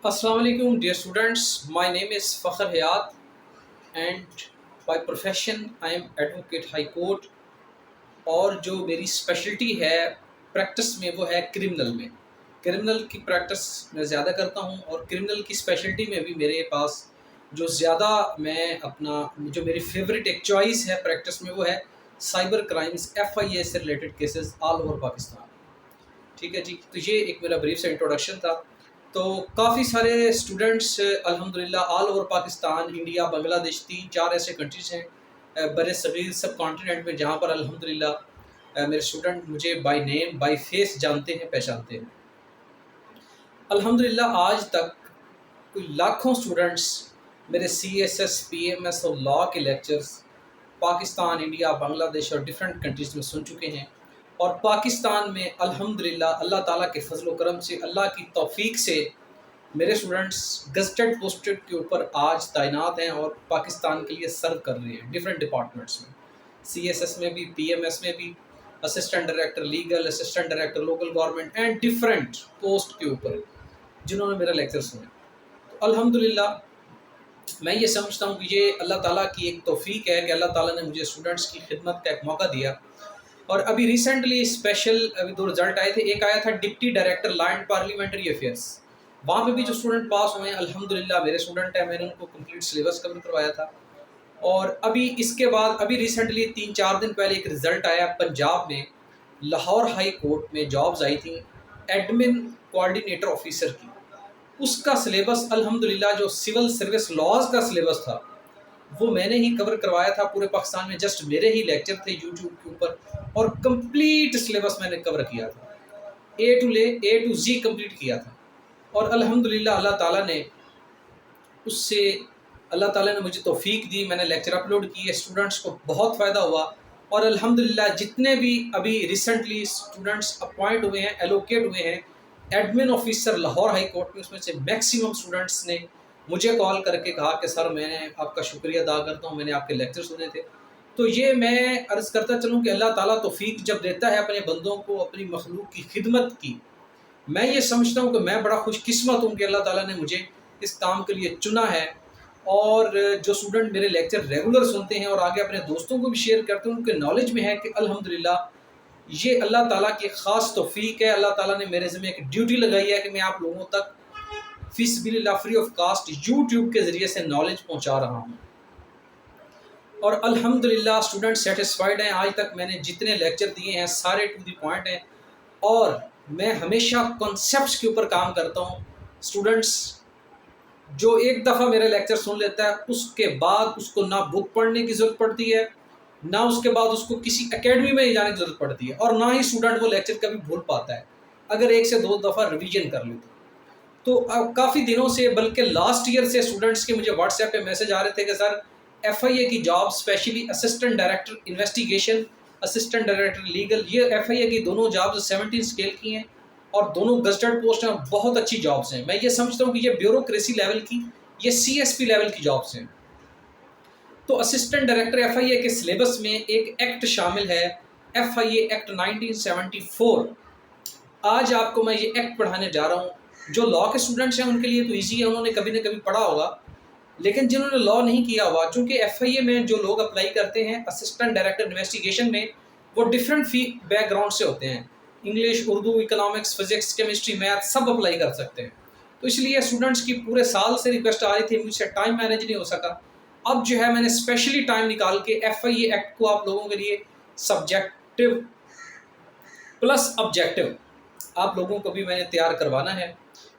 Assalamu alaikum dear students, my name is Fakhr Hayat and by profession I am Advocate High Court और जो मेरी speciality है practice में वो है क्रिमिनल की प्रैक्टिस मैं ज़्यादा करता हूँ और क्रिमिनल की स्पेशलिटी में भी मेरे पास जो ज़्यादा मैं अपना जो मेरी फेवरेट एक चॉइस है प्रैक्टिस में वो है साइबर क्राइम्स FIA से related cases all over Pakistan. ठीक है जी, तो ये एक मेरा ब्रीफ सा इंट्रोडक्शन था। तो काफ़ी सारे स्टूडेंट्स अल्हम्दुलिल्लाह all over Pakistan, India, Bangladesh 3-4 ऐसे कंट्रीज़ हैं बड़े सगीर सब कॉन्टिनेंट में जहाँ पर अल्हम्दुलिल्लाह मेरे स्टूडेंट मुझे बाय नेम बाय फेस जानते हैं, पहचानते हैं। अल्हम्दुलिल्लाह आज तक कोई लाखों स्टूडेंट्स मेरे CSS, PMS और लॉ के लेक्चर्स पाकिस्तान, इंडिया, बांग्लादेश और डिफरेंट कंट्रीज़ में सुन चुके हैं और पाकिस्तान में अल्हम्दुलिल्लाह अल्लाह ताला के फजल व करम से, अल्लाह की तौफीक से मेरे स्टूडेंट्स गज़टेड पोस्टेड के ऊपर आज तैनात हैं और पाकिस्तान के लिए सर्व कर रहे हैं डिफरेंट डिपार्टमेंट्स में, CSS में भी, PMS में भी, assistant director legal, assistant director local government and different post के ऊपर जिन्होंने मेरा लेक्चर सुने। तो अल्हम्दुलिल्लाह मैं ये समझता हूँ कि ये अल्लाह ताला की एक तौफीक है कि अल्लाह ताला ने मुझे स्टूडेंट्स की खिदमत का एक मौका दिया। और अभी रिसेंटली स्पेशल अभी 2 रिज़ल्ट आए थे। एक आया था deputy director law and parliamentary affairs, वहाँ पे भी जो स्टूडेंट पास हुए हैं अल्हम्दुलिल्लाह मेरे स्टूडेंट हैं, मैंने उनको कंप्लीट सिलेबस कवर करवाया था। और अभी इसके बाद अभी रिसेंटली 3-4 दिन पहले एक रिज़ल्ट आया पंजाब में, लाहौर हाई कोर्ट में जॉब्स आई थी एडमिन कोऑर्डिनेटर ऑफिसर की। उसका सिलेबस अल्हम्दुलिल्लाह जो सिविल सर्विस लॉज का सिलेबस था वो मैंने ही कवर करवाया था पूरे पाकिस्तान में। जस्ट मेरे ही लेक्चर थे यूट्यूब के ऊपर और कंप्लीट सिलेबस मैंने कवर किया था, A to Z कंप्लीट किया था। और अल्हम्दुलिल्लाह अल्लाह ताला ने मुझे तौफीक दी, मैंने लेक्चर अपलोड किए, स्टूडेंट्स को बहुत फ़ायदा हुआ। और अल्हम्दुलिल्लाह जितने भी अभी रिसेंटली स्टूडेंट्स अपॉइंट हुए हैं, एलोकेट हुए हैं admin officer Lahore high court में, उसमें से मैक्सिमम स्टूडेंट्स ने मुझे कॉल करके कहा कि सर मैं आपका शुक्रिया अदा करता हूँ, मैंने आपके लेक्चर सुने थे। तो ये मैं अर्ज़ करता चलूँ कि अल्लाह ताला तौफीक जब देता है अपने बंदों को अपनी मखलूक की खिदमत की, मैं ये समझता हूँ कि मैं बड़ा खुशकिस्मत हूँ कि अल्लाह ताला ने मुझे इस काम के लिए चुना है। और जो स्टूडेंट मेरे लेक्चर रेगुलर सुनते हैं और आगे अपने दोस्तों को भी शेयर करते हैं, उनके नॉलेज में है कि अल्हम्दुलिल्लाह ये अल्लाह ताला की ख़ास तौफीक है। अल्लाह ताला ने मेरे ज़िम्मे एक ड्यूटी लगाई है कि मैं आप लोगों तक फ़ी सबिलिल्लाह फ्री ऑफ कास्ट यूट्यूब के ज़रिए से नॉलेज पहुँचा रहा हूँ। और अल्हम्दुलिल्लाह स्टूडेंट सेटिस्फाइड हैं। आज तक मैंने जितने लेक्चर दिए हैं सारे टू द पॉइंट हैं और मैं हमेशा कॉन्सेप्ट्स के ऊपर काम करता हूँ। स्टूडेंट्स जो एक दफ़ा मेरा लेक्चर सुन लेता है उसके बाद उसको ना बुक पढ़ने की ज़रूरत पड़ती है, ना उसके बाद उसको किसी एकेडमी में जाने की ज़रूरत पड़ती है और ना ही स्टूडेंट वो लेक्चर कभी भूल पाता है अगर 1 से 2 दफ़ा रिवीजन कर ले तो। काफ़ी दिनों से, बल्कि लास्ट ईयर से स्टूडेंट्स के मुझे व्हाट्सएप पे मैसेज आ रहे थे कि सर FIA की job specially assistant director investigation, assistant director legal, ये FIA की दोनों जॉब्स 17 स्केल की हैं और दोनों गज़टेड पोस्ट हैं, बहुत अच्छी जॉब्स हैं। मैं ये समझता हूँ कि ये ब्यूरोक्रेसी लेवल की, ये CSP लेवल की जॉब्स हैं। तो असिस्टेंट डायरेक्टर FIA के सिलेबस में एक एक्ट शामिल है, FIA एक्ट 1974। आज आपको मैं ये एक्ट पढ़ाने जा रहा हूँ। जो लॉ के स्टूडेंट्स हैं उनके लिए तो ईजी है, उन्होंने कभी ना कभी पढ़ा होगा, लेकिन जिन्होंने लॉ नहीं किया हुआ, चूँकि FIA में जो लोग अप्लाई करते हैं असिस्टेंट डायरेक्टर इन्वेस्टिगेशन में, वो डिफरेंट बैकग्राउंड से होते हैं। English, Urdu, economics, physics, chemistry, math सब अप्लाई कर सकते हैं। तो इसलिए स्टूडेंट्स की पूरे साल से रिक्वेस्ट आ रही थी, मुझसे टाइम मैनेज नहीं हो सका। अब जो है मैंने स्पेशली टाइम निकाल के FIA एक्ट को आप लोगों के लिए सब्जेक्टिव प्लस ऑब्जेक्टिव आप लोगों को भी मैंने तैयार करवाना है।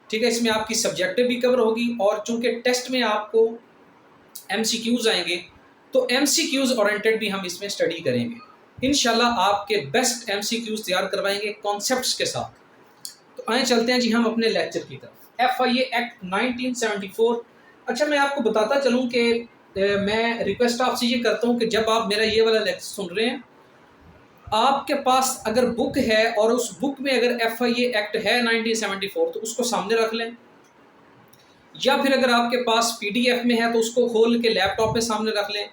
ठीक है, इसमें आपकी सब्जेक्टिव भी कवर होगी और चूँकि टेस्ट में आपको MCQs आएंगे तो MCQs ओरिएंटेड भी हम इसमें स्टडी करेंगे। इंशाल्लाह आपके बेस्ट MCQs तैयार करवाएंगे कॉन्सेप्ट्स के साथ। तो आए चलते हैं जी हम अपने लेक्चर की तरफ। FIA act 1974। अच्छा, मैं आपको बताता चलूँ कि मैं रिक्वेस्ट आपसे ये करता हूँ कि जब आप मेरा ये वाला लेक्चर सुन रहे हैं, आपके पास अगर बुक है और उस बुक में अगर FIA एक्ट है 1974 तो उसको सामने रख लें, या फिर अगर आपके पास PDF में है तो उसको खोल के लैपटॉप में सामने रख लें,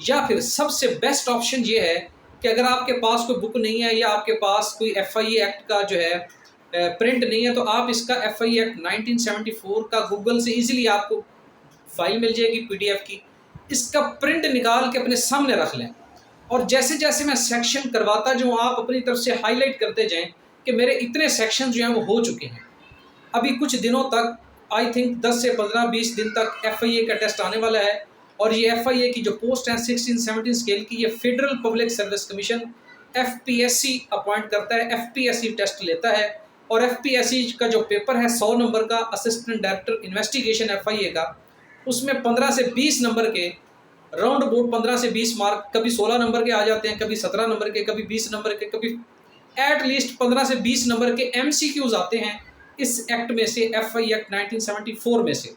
या फिर सबसे बेस्ट ऑप्शन ये है कि अगर आपके पास कोई बुक नहीं है या आपके पास कोई FIA एक्ट का जो है प्रिंट नहीं है तो आप इसका FIE एक्ट 1974 का गूगल से इजीली आपको फाइल मिल जाएगी PDF की। इसका प्रिंट निकाल के अपने सामने रख लें और जैसे जैसे मैं सेक्शन करवाता जाऊँ आप अपनी तरफ से हाईलाइट करते जाएं कि मेरे इतने सेक्शन जो हैं वो हो चुके हैं। अभी कुछ दिनों तक आई थिंक 10 से 15-20 दिन तक FIA का टेस्ट आने वाला है और ये FIA की जो पोस्ट है 16-17 स्केल की, ये federal public service commission FPSC appoint करता है, FPSC टेस्ट लेता है और FPSC का जो पेपर है 100 नंबर का असिस्टेंट डायरेक्टर इन्वेस्टिगेशन FIA का, उसमें 15 से 20 नंबर के राउंड अबाउट 15 से 20 मार्क, कभी 16 नंबर के आ जाते हैं, कभी 17 नंबर के, कभी 20 नंबर के, कभी एट लीस्ट 15 से 20 नंबर के MCQs आते हैं इस एक्ट में से, FIE एक्ट 1974 में से।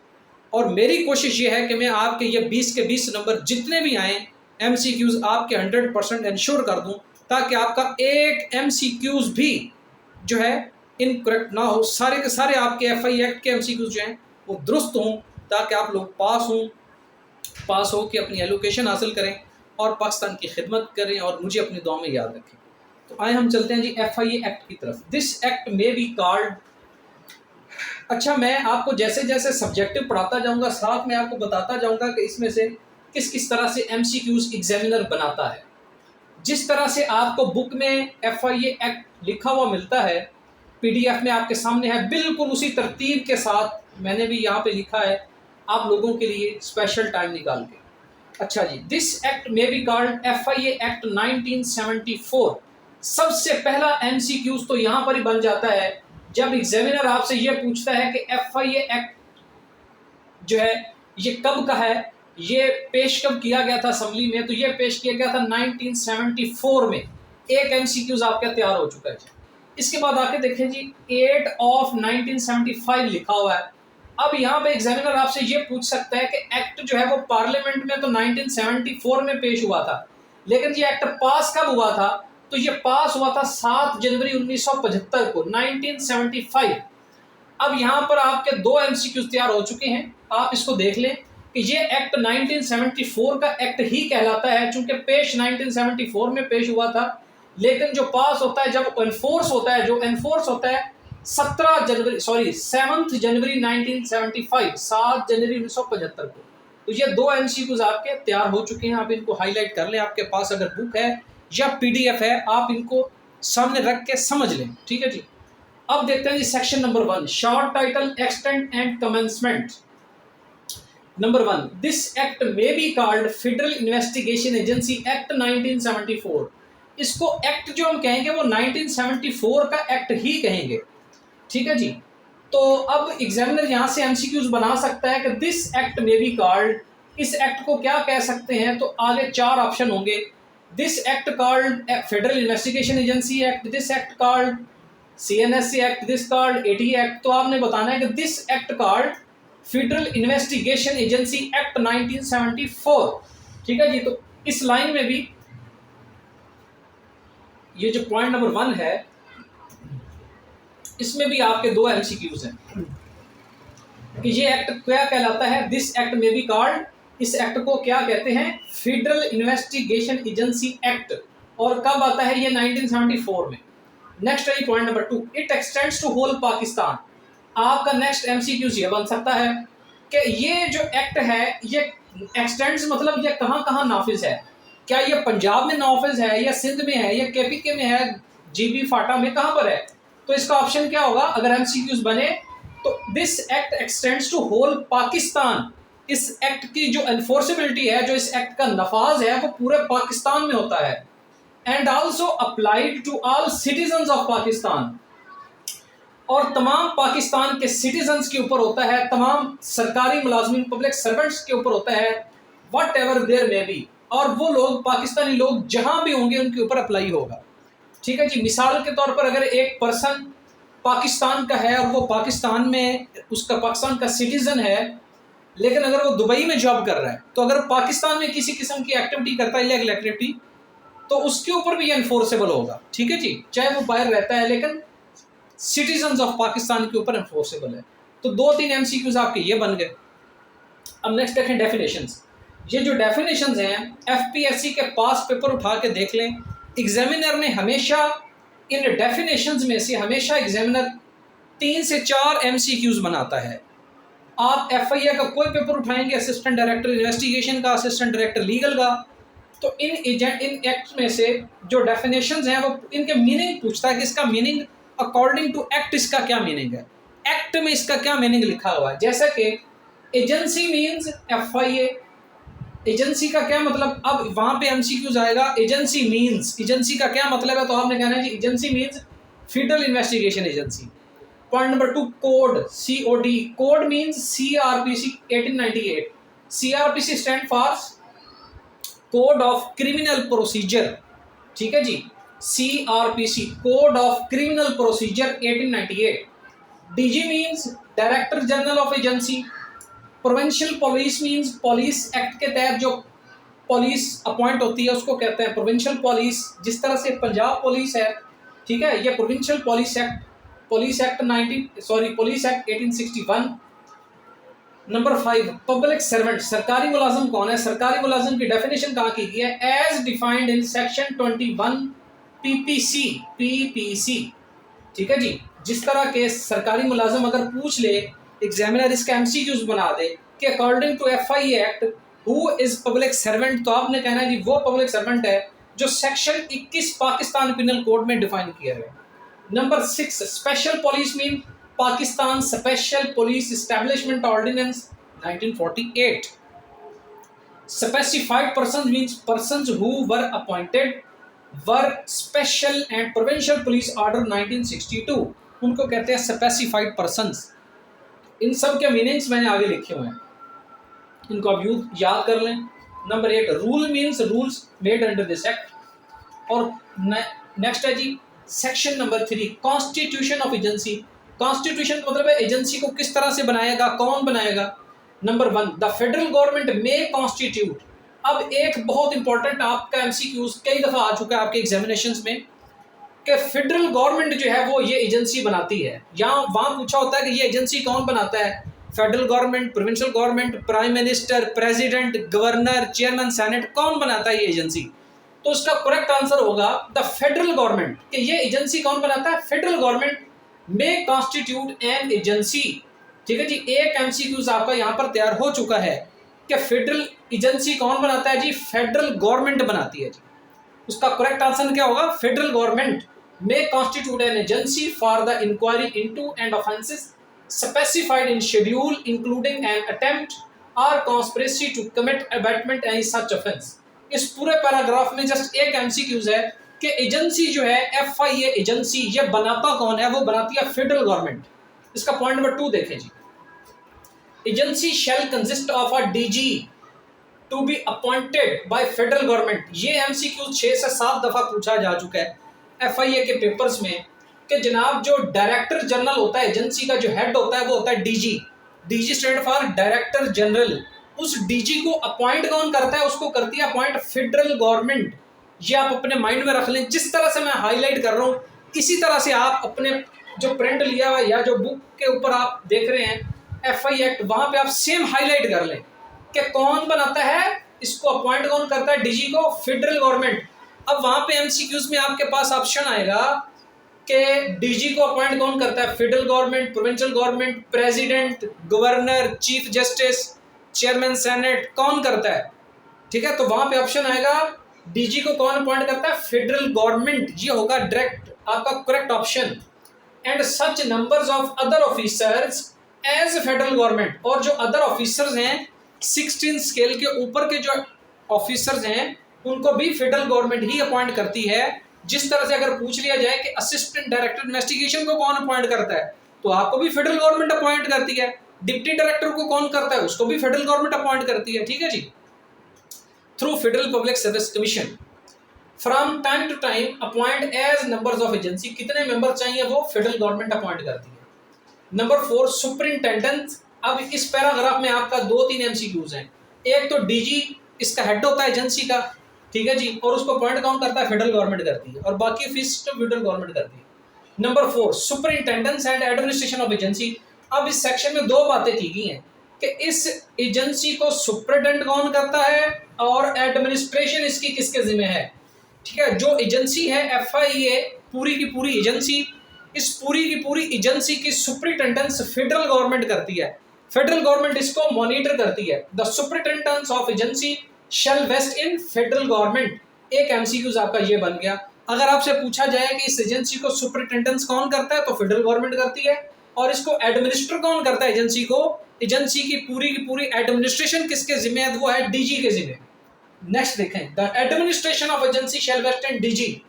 और मेरी कोशिश ये है कि मैं आपके ये 20 के 20 नंबर जितने भी आएँ MCQs आपके 100% इंश्योर कर दूं ताकि आपका एक MCQs भी जो है इनकरेक्ट ना हो, सारे के सारे आपके FIE एक्ट के MCQs जो हैं वो दुरुस्त हों ताकि आप लोग पास हो के अपनी एलोकेशन हासिल करें और पाकिस्तान की खिदमत करें और मुझे अपनी दुआ में याद रखें। तो आए हम चलते हैं जी FIE एक्ट की तरफ। This act may be called, अच्छा मैं आपको जैसे जैसे सब्जेक्टिव पढ़ाता जाऊंगा साथ में आपको बताता जाऊंगा कि इसमें से किस किस तरह से MCQs एग्जामिनर बनाता है। जिस तरह से आपको बुक में FIE एक्ट लिखा हुआ मिलता है, PDF में आपके सामने है, बिल्कुल उसी तरतीब के साथ मैंने भी यहाँ पे लिखा है आप लोगों के लिए स्पेशल टाइम निकाल के। अच्छा जी, this act may be called FIA act 1974। सबसे पहला MCQs तो यहाँ पर ही बन जाता है जब एग्जामिनर आपसे ये पूछता है कि FIA एक्ट जो है ये कब का है, ये पेश कब किया गया था असेंबली में, तो ये पेश किया गया था 1974 में। एक MCQs आपका तैयार हो चुका है। इसके बाद आके देखें जी 8 of 1975 लिखा हुआ है। अब यहाँ पे एग्जामिनर आपसे ये पूछ सकता है कि एक्ट जो है वो पार्लियामेंट में तो 1974 में पेश हुआ था, लेकिन ये एक्ट पास कब हुआ था, तो ये पास हुआ था 7 जनवरी 1975 को, 1975। अब यहाँ पर आपके 2 MCQs तैयार हो चुके हैं, आप इसको देख लें कि ये एक्ट 1974 का एक्ट ही कहलाता है चूंकि पेश 1974 में पेश हुआ था, लेकिन जो पास होता है जब एनफोर्स होता है, जो एनफोर्स होता है 7 जनवरी 1975, 7 जनवरी 1975 को। तो ये 2 MCQs आपके तैयार हो चुके हैं, आप इनको हाईलाइट कर लें। आपके पास अगर बुक है या PDF है आप इनको सामने रख के समझ लें, ठीक है जी। अब देखते हैं जी section number 1, short title, extent and commencement. Number 1, this act may be called Federal Investigation Agency Act 1974। इसको एक्ट जो हम कहेंगे वो 1974 का एक्ट ही कहेंगे, ठीक है जी। तो अब एग्जामिनर यहाँ से MCQs बना सकता है कि this act may be called, इस एक्ट को क्या कह सकते हैं, तो आगे 4 ऑप्शन होंगे। This act called Federal Investigation Agency act, this act called CNSC act, this called AT act. तो आपने बताना है कि this act called Federal Investigation Agency Act 1974, ठीक है जी। तो इस लाइन में भी ये जो पॉइंट नंबर 1 है इसमें भी आपके 2 MCQs हैं कि ये एक्ट क्या कहलाता है, this act may be called, इस एक्ट को क्या कहते हैं, फेडरल इन्वेस्टिगेशन एजेंसी एक्ट, और कब आता है ये 1974 में। नेक्स्ट है point number 2, it extends to whole Pakistan. आपका नेक्स्ट MCQs ये बन सकता है कि ये जो एक्ट है ये एक्सटेंड्स मतलब ये कहाँ कहाँ नाफिज है, क्या ये पंजाब में नाफिज है या सिंध में है या KPK में है, GB फाटा में, कहाँ पर है। तो इसका ऑप्शन क्या होगा अगर MCQs बने तो, this act extends to whole Pakistan. इस एक्ट की जो एनफोर्सेबिलिटी है, जो इस एक्ट का नफाज है वो पूरे पाकिस्तान में होता है। And also applied to all citizens of Pakistan, और तमाम पाकिस्तान के सिटीजन्स के ऊपर होता है, तमाम सरकारी मुलाजमीन पब्लिक सर्वेंट्स के ऊपर होता है, whatever there may be, और वो लोग पाकिस्तानी लोग जहां भी होंगे उनके ऊपर अप्लाई होगा, ठीक है जी। मिसाल के तौर पर अगर एक पर्सन पाकिस्तान का है और वो पाकिस्तान में उसका पाकिस्तान का सिटीजन है, लेकिन अगर वो दुबई में जॉब कर रहा है, तो अगर पाकिस्तान में किसी किस्म की एक्टिविटी करता है, इलीगल एक्टिविटी, तो उसके ऊपर भी एनफोर्सेबल होगा, ठीक है जी, चाहे वो बाहर रहता है लेकिन सिटीजन्स ऑफ पाकिस्तान के ऊपर एनफोर्सेबल है। तो 2-3 MCQs आपके ये बन गए। अब नेक्स्ट देखें डेफिनेशंस। ये जो डेफिनेशंस हैं FPSC के पास पेपर उठा के देख लें, एग्जामिनर ने हमेशा इन डेफिनेशंस में से हमेशा एग्जामिनर 3 से 4 MCQs बनाता है। आप FIA का कोई पेपर उठाएंगे, असिस्टेंट डायरेक्टर इन्वेस्टिगेशन का, असिस्टेंट डायरेक्टर लीगल का, तो इन एक्ट में से जो डेफिनेशंस हैं वो इनके मीनिंग पूछता है कि इसका मीनिंग अकॉर्डिंग टू एक्ट इसका क्या मीनिंग है, एक्ट में इसका क्या मीनिंग लिखा हुआ है। जैसे कि एजेंसी मीन्स FIA, एजेंसी का क्या मतलब, अब वहां पे MCQs आएगा एजेंसी मीन्स, एजेंसी का क्या मतलब है, तो आपने कहना है जी agency means Federal Investigation Agency. Point number 2, code, COD, code means CRPC 1898, CRPC stand for code of criminal procedure, ठीक है जी, CRPC code of criminal procedure 1898। DG means director general of agency. Provincial police means police act के तहत जो police appoint होती है उसको कहते हैं प्रोविंशियल पुलिस। जिस तरह से पंजाब पुलिस है, ठीक है, ये provincial police act, police act 1861। Number 5, public servant, सरकारी मुलाजिम कौन है? सरकारी मुलाजिम की डेफिनेशन कहाँ की गई है? As defined in section 21 PPC, ठीक है जी। जिस तरह के सरकारी मुलाजिम अगर पूछ ले, एग्जामिनर इसका MCQs बना दे कि according to FIA act who is public servant, तो आपने कहना है जी वो पब्लिक सर्वेंट है जो सेक्शन 21 पाकिस्तान पिनल कोड में डिफाइन किया है। Number 6, special police mean Pakistan special police establishment ordinance 1948। Specified person means persons who were appointed were special and provincial police order 1962, उनको कहते हैं स्पेसिफाइड पर्सन्स। इन सब के मीनिंग्स मैंने आगे लिखे हुए हैं, इनको आप याद कर लें। Number 8, rule means rules made under this act. और नेक्स्ट है जी section number 3, constitution of agency. Constitution मतलब है एजेंसी को किस तरह से बनाएगा, कौन बनाएगा। Number 1, the federal government may constitute. अब एक बहुत इंपॉर्टेंट आपका MCQs कई दफा आ चुका है आपके एग्जामिनेशंस में कि फेडरल गवर्नमेंट जो है वो ये एजेंसी बनाती है, या वहां पूछा होता है कि ये एजेंसी कौन बनाता है? Federal government, provincial government, prime minister, president, governor, chairman senate, कौन बनाता है ये एजेंसी? तो उसका करेक्ट आंसर होगा द फेडरल गवर्नमेंट। कि ये एजेंसी कौन बनाता है? Federal government may constitute an agency, ठीक है जी। एक MCQs आपका यहाँ पर तैयार हो चुका है कि फेडरल एजेंसी कौन बनाता है जी? फेडरल गवर्नमेंट बनाती है जी। उसका करेक्ट आंसर क्या होगा? Federal government may constitute an agency for the inquiry into and offences specified in schedule including an attempt or conspiracy to commit abetment any such offense। इस पूरे पैराग्राफ में just एक MCQs है कि agency जो है FIA एजेंसी, ये बनाता कौन है? वो बनाती है फेडरल गवर्नमेंट। इसका पॉइंट नंबर 2 देखें जी, agency shall consist of a DG to be appointed by federal government. ये MCQs 6 से 7 दफा पूछा जा चुका है FIA के पेपर्स में कि जनाब जो डायरेक्टर जनरल होता है एजेंसी का, जो हेड होता है वो होता है DG stand for director general. उस DG को अपॉइंट कौन करता है? उसको करती है अपॉइंट फेडरल गवर्नमेंट। ये आप अपने माइंड में रख लें। जिस तरह से मैं हाईलाइट कर रहा हूँ इसी तरह से आप अपने जो प्रिंट लिया हुआ या जो बुक के ऊपर आप देख रहे हैं FIA एक्ट, वहां पे आप सेम हाईलाइट कर लें कि कौन बनाता है इसको, अपॉइंट कौन करता है DG को? Federal government. अब वहां पे MCQs में आपके पास ऑप्शन आएगा कि DG को अपॉइंट कौन करता है? Federal government, provincial government, president, governor, chief justice, chairman senate, कौन करता है? ठीक है, तो वहां पे ऑप्शन आएगा DG को कौन अपॉइंट करता है? Federal government. ये होगा डायरेक्ट आपका correct option. And such numbers of other officers as federal government. और जो अदर ऑफिसर्स हैं 16 स्केल के ऊपर के जो ऑफिसर्स हैं उनको भी फेडरल गवर्नमेंट ही अपॉइंट करती है। जिस तरह से अगर पूछ लिया जाए कि असिस्टेंट डायरेक्टर इन्वेस्टिगेशन को कौन अपॉइंट करता है, तो आपको भी फेडरल गवर्नमेंट अपॉइंट करती है। डिप्टी डायरेक्टर को कौन करता है? उसको भी फेडरल गवर्नमेंट अपॉइंट करती है, ठीक है जी। Through federal public service commission from time to time appoint as numbers of agency. कितने मेंबर चाहिए वो फेडरल गवर्नमेंट अपॉइंट करती है। Number 4, superintendent. अब इस पैराग्राफ में आपका 2-3 MCQs हैं। एक तो DG इसका हेड होता है एजेंसी का, ठीक है जी, और उसको अपॉइंट कौन करता है? फेडरल गवर्नमेंट करती है, और बाकी फीस तो फेडरल गवर्नमेंट करती है। Number 4, superintendence and administration of agency. अब इस सेक्शन में 2 बातें की गई हैं कि इस एजेंसी को सुपरिटेंडेंट कौन करता है और एडमिनिस्ट्रेशन इसकी किसके जिम्मे है। ठीक है, जो एजेंसी है FIA पूरी की पूरी एजेंसी इस पूरी की पूरी एजेंसी की सुपरिटेंडेंस फेडरल गवर्नमेंट करती है। फेडरल गवर्नमेंट इसको मॉनिटर करती है। The superintendence of agency shall vest in federal government. एक एमसीक्यूज आपका ये बन गया। अगर आपसे पूछा जाए कि इस एजेंसी को सुपरिटेंडेंस कौन करता है, तो फेडरल गवर्नमेंट करती है। और इसको एडमिनिस्टर कौन करता है एजेंसी को? एजेंसी की पूरी एडमिनिस्ट्रेशन किसके जिम्मे है? वो है डीजी के जिम्मे। नेक्स्ट देखें, the administration of agency shall vest in DG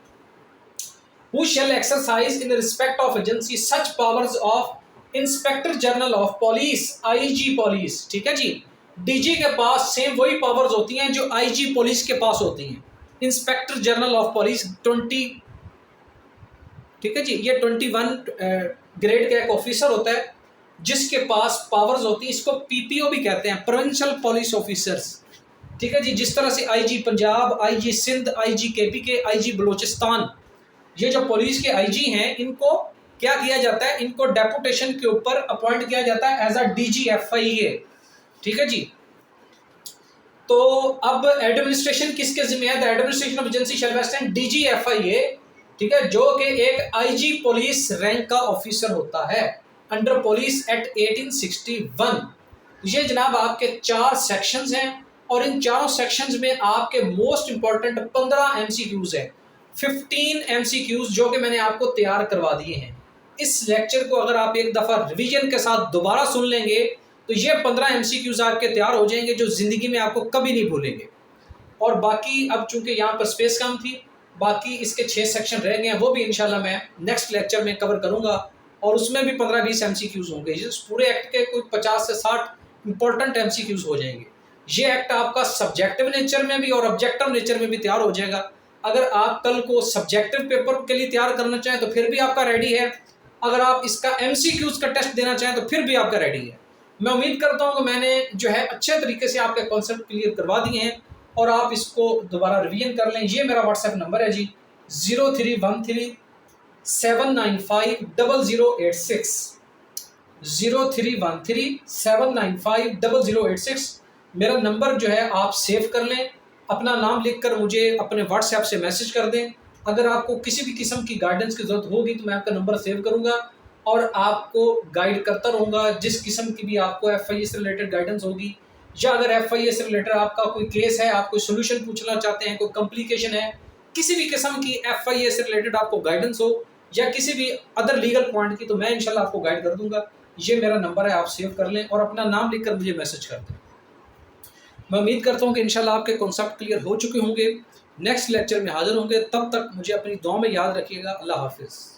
who shall exercise in respect of agency such powers of inspector general of police, IG police. ठीक है जी, डीजी के पास सेम वही पावर्स होती हैं जो आईजी पुलिस के पास होती हैं। इंस्पेक्टर जनरल ऑफ पुलिस 20, ठीक है जी, ये 21 ग्रेड का एक ऑफिसर होता है जिसके पास पावर्स होती है। इसको पीपीओ भी कहते हैं, प्रोविंशियल पुलिस ऑफिसर्स। ठीक है जी, जिस तरह से IG Punjab, IG Sindh, IG KPK, IG Balochistan, ये जो पुलिस के आईजी हैं, इनको क्या किया जाता है? इनको डेपुटेशन के ऊपर अपॉइंट किया जाता है एज अ डीजी एफआईए। ठीक है जी, तो अब एडमिनिस्ट्रेशन किसके जिम्मे है? The administration of agency shall vest in DG FIA. ठीक है, जो कि एक आईजी पुलिस रैंक का ऑफिसर होता है अंडर पुलिस एक्ट 1861। ये जनाब आपके 4 सेक्शंस हैं और इन चारों सेक्शंस में आपके मोस्ट इंपॉर्टेंट 15 एमसीक्यूज हैं, 15 एमसीक्यूज जो कि मैंने आपको तैयार करवा दिए हैं। इस लेक्चर को अगर आप एक दफ़ा रिवीजन के साथ दोबारा सुन लेंगे तो ये 15 एमसीक्यूज आपके तैयार हो जाएंगे जो ज़िंदगी में आपको कभी नहीं भूलेंगे। और बाकी अब चूंकि यहाँ पर स्पेस कम थी, बाकी इसके 6 सेक्शन रह गए हैं, वो भी इंशाल्लाह मैं नेक्स्ट लेक्चर में कवर करूँगा और उसमें भी 15-20 एमसीक्यूज होंगे। इस पूरे एक्ट के कोई 50 से 60 इंपॉर्टेंट एमसीक्यूज हो जाएंगे। ये एक्ट आपका सब्जेक्टिव नेचर में भी और ऑब्जेक्टिव नेचर में भी तैयार हो जाएगा। अगर आप कल को सब्जेक्टिव पेपर के लिए तैयार करना चाहें तो फिर भी आपका रेडी है, अगर आप इसका एमसीक्यूज का टेस्ट देना चाहें तो फिर भी आपका रेडी है। मैं उम्मीद करता हूं कि मैंने जो है अच्छे तरीके से आपके कॉन्सेप्ट क्लियर करवा दिए हैं और आप इसको दोबारा रिवीजन कर लें। ये मेरा व्हाट्सएप नंबर है जी, 0313-795-0086, 0313-795-0086। मेरा नंबर जो है आप सेव कर लें, अपना नाम लिखकर मुझे अपने व्हाट्सएप से मैसेज कर दें। अगर आपको किसी भी किस्म की गाइडेंस की ज़रूरत होगी तो मैं आपका नंबर सेव करूंगा और आपको गाइड करता रहूँगा। जिस किस्म की भी आपको एफआईए से रिलेटेड गाइडेंस होगी, या अगर एफआईए से रिलेटेड आपका कोई केस है, आप कोई सोल्यूशन पूछना चाहते हैं, कोई कॉम्प्लिकेशन है, किसी भी किस्म की एफआईए से रिलेटेड आपको गाइडेंस हो या किसी भी अदर लीगल पॉइंट की, तो मैं इंशाल्लाह आपको गाइड कर दूंगा। ये मेरा नंबर है, आप सेव कर लें और अपना नाम लिखकर मुझे मैसेज कर दें। मैं उम्मीद करता हूँ कि इंशाल्लाह आपके कॉन्सेप्ट क्लियर हो चुके होंगे। नेक्स्ट लेक्चर में हाजिर होंगे, तब तक मुझे अपनी दुआ में याद रखिएगा। अल्लाह हाफिज़।